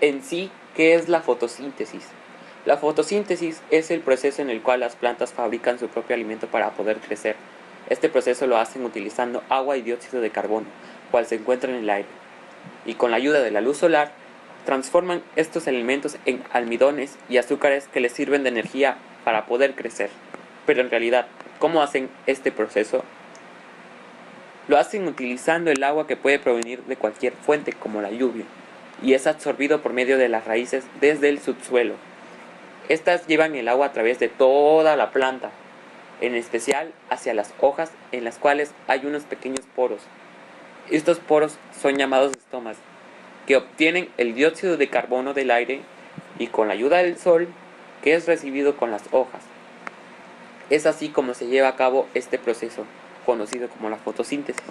En sí, ¿qué es la fotosíntesis? La fotosíntesis es el proceso en el cual las plantas fabrican su propio alimento para poder crecer. Este proceso lo hacen utilizando agua y dióxido de carbono, cual se encuentra en el aire, y con la ayuda de la luz solar, transforman estos elementos en almidones y azúcares que les sirven de energía para poder crecer. Pero en realidad, ¿cómo hacen este proceso? Lo hacen utilizando el agua que puede provenir de cualquier fuente, como la lluvia, y es absorbido por medio de las raíces desde el subsuelo. Estas llevan el agua a través de toda la planta, en especial hacia las hojas, en las cuales hay unos pequeños poros. Estos poros son llamados estomas, que obtienen el dióxido de carbono del aire y con la ayuda del sol, que es recibido con las hojas. Es así como se lleva a cabo este proceso, conocido como la fotosíntesis,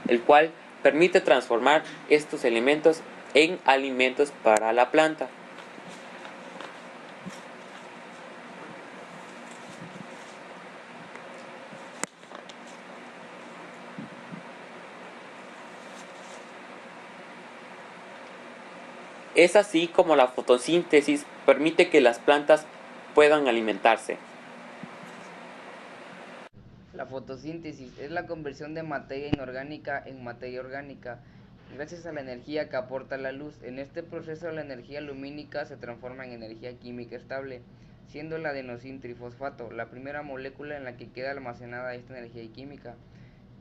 el cual permite transformar estos elementos en alimentos para la planta. Es así como la fotosíntesis permite que las plantas puedan alimentarse. La fotosíntesis es la conversión de materia inorgánica en materia orgánica, gracias a la energía que aporta la luz. En este proceso la energía lumínica se transforma en energía química estable, siendo el adenosin-trifosfato la primera molécula en la que queda almacenada esta energía química.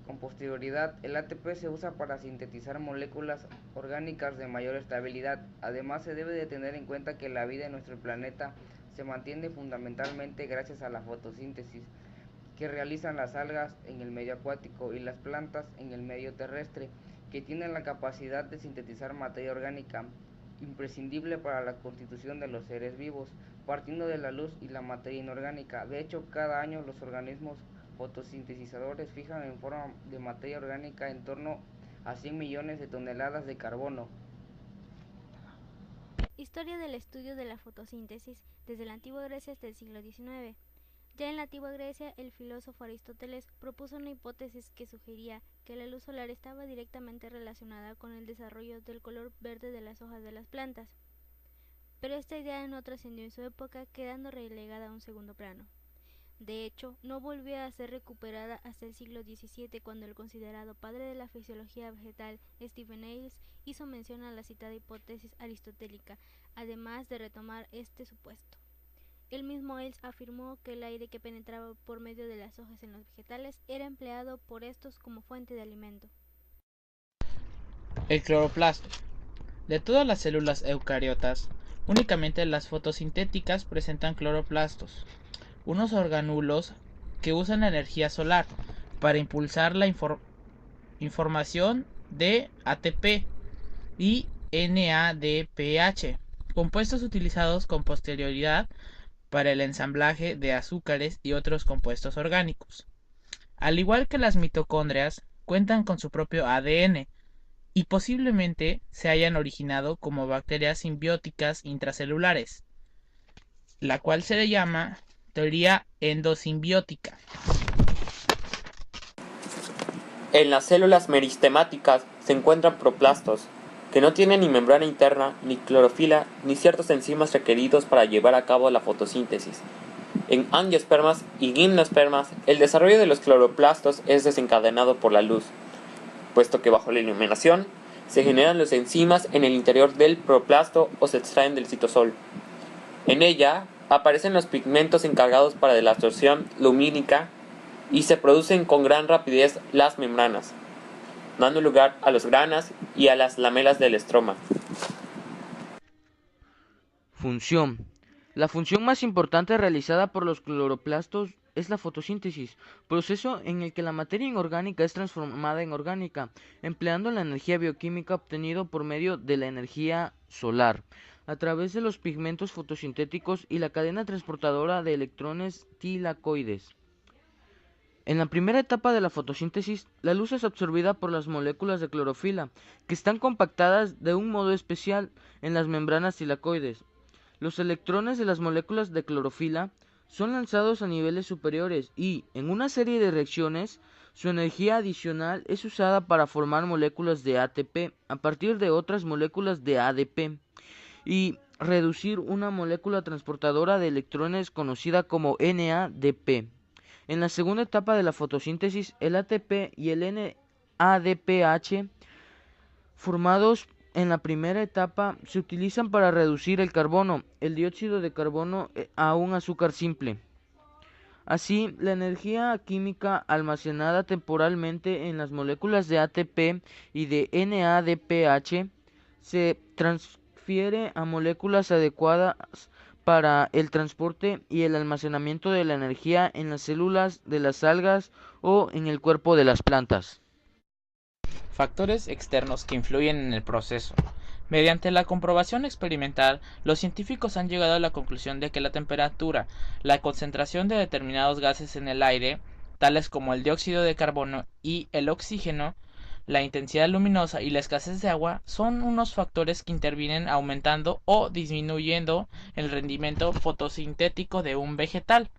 Con posterioridad, el ATP se usa para sintetizar moléculas orgánicas de mayor estabilidad. Además, se debe de tener en cuenta que la vida en nuestro planeta se mantiene fundamentalmente gracias a la fotosíntesis que realizan las algas en el medio acuático y las plantas en el medio terrestre, que tienen la capacidad de sintetizar materia orgánica, imprescindible para la constitución de los seres vivos, partiendo de la luz y la materia inorgánica. De hecho, cada año los organismos fotosintetizadores fijan en forma de materia orgánica en torno a 100 millones de toneladas de carbono. Historia del estudio de la fotosíntesis desde la antigua Grecia hasta el siglo XIX. Ya en la antigua Grecia, el filósofo Aristóteles propuso una hipótesis que sugería que la luz solar estaba directamente relacionada con el desarrollo del color verde de las hojas de las plantas. Pero esta idea no trascendió en su época, quedando relegada a un segundo plano. De hecho, no volvió a ser recuperada hasta el siglo XVII, cuando el considerado padre de la fisiología vegetal, Stephen Hales, hizo mención a la citada hipótesis aristotélica, además de retomar este supuesto. El mismo Hales afirmó que el aire que penetraba por medio de las hojas en los vegetales era empleado por estos como fuente de alimento. El cloroplasto. De todas las células eucariotas, únicamente las fotosintéticas presentan cloroplastos, unos organulos que usan la energía solar para impulsar la información de ATP y NADPH, compuestos utilizados con posterioridad para el ensamblaje de azúcares y otros compuestos orgánicos. Al igual que las mitocondrias, cuentan con su propio ADN y posiblemente se hayan originado como bacterias simbióticas intracelulares, la cual se le llama teoría endosimbiótica. En las células meristemáticas se encuentran proplastos, que no tienen ni membrana interna, ni clorofila, ni ciertos enzimas requeridos para llevar a cabo la fotosíntesis. En angiospermas y gimnospermas, el desarrollo de los cloroplastos es desencadenado por la luz, puesto que bajo la iluminación se generan las enzimas en el interior del proplasto o se extraen del citosol. En ella aparecen los pigmentos encargados para la absorción lumínica y se producen con gran rapidez las membranas, dando lugar a los granas y a las lamelas del estroma. Función. La función más importante realizada por los cloroplastos es la fotosíntesis, proceso en el que la materia inorgánica es transformada en orgánica, empleando la energía bioquímica obtenida por medio de la energía solar, a través de los pigmentos fotosintéticos y la cadena transportadora de electrones tilacoides. En la primera etapa de la fotosíntesis, la luz es absorbida por las moléculas de clorofila, que están compactadas de un modo especial en las membranas tilacoides. Los electrones de las moléculas de clorofila son lanzados a niveles superiores y, en una serie de reacciones, su energía adicional es usada para formar moléculas de ATP a partir de otras moléculas de ADP, y reducir una molécula transportadora de electrones conocida como NADP. En la segunda etapa de la fotosíntesis, el ATP y el NADPH formados en la primera etapa se utilizan para reducir el carbono, el dióxido de carbono a un azúcar simple. Así, la energía química almacenada temporalmente en las moléculas de ATP y de NADPH se transfiere a moléculas adecuadas para el transporte y el almacenamiento de la energía en las células de las algas o en el cuerpo de las plantas. Factores externos que influyen en el proceso. Mediante la comprobación experimental, los científicos han llegado a la conclusión de que la temperatura, la concentración de determinados gases en el aire, tales como el dióxido de carbono y el oxígeno, la intensidad luminosa y la escasez de agua, son unos factores que intervienen aumentando o disminuyendo el rendimiento fotosintético de un vegetal.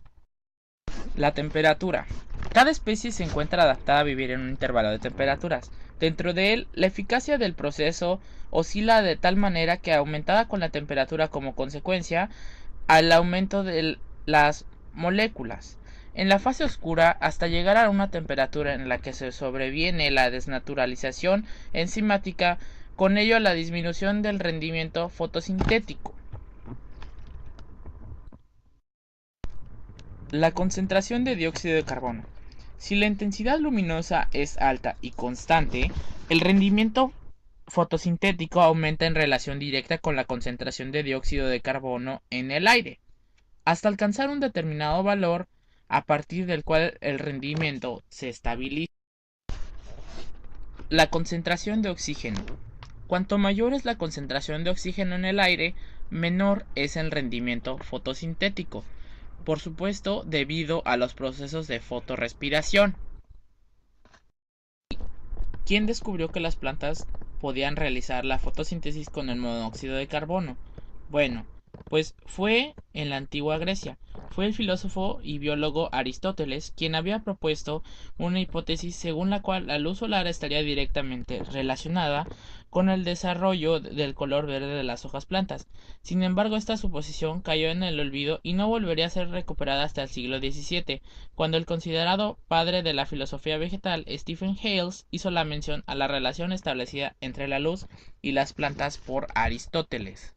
La temperatura. Cada especie se encuentra adaptada a vivir en un intervalo de temperaturas. Dentro de él, la eficacia del proceso oscila de tal manera que aumentada con la temperatura como consecuencia al aumento de las moléculas. En la fase oscura, hasta llegar a una temperatura en la que se sobreviene la desnaturalización enzimática, con ello la disminución del rendimiento fotosintético. La concentración de dióxido de carbono. Si la intensidad luminosa es alta y constante, el rendimiento fotosintético aumenta en relación directa con la concentración de dióxido de carbono en el aire, hasta alcanzar un determinado valor a partir del cual el rendimiento se estabiliza. La concentración de oxígeno. Cuanto mayor es la concentración de oxígeno en el aire, menor es el rendimiento fotosintético, por supuesto debido a los procesos de fotorrespiración. ¿Quién descubrió que las plantas podían realizar la fotosíntesis con el monóxido de carbono? Bueno, pues fue en la antigua Grecia. Fue el filósofo y biólogo Aristóteles quien había propuesto una hipótesis según la cual la luz solar estaría directamente relacionada con el desarrollo del color verde de las hojas plantas. Sin embargo, esta suposición cayó en el olvido y no volvería a ser recuperada hasta el siglo XVII, cuando el considerado padre de la filosofía vegetal, Stephen Hales, hizo la mención a la relación establecida entre la luz y las plantas por Aristóteles.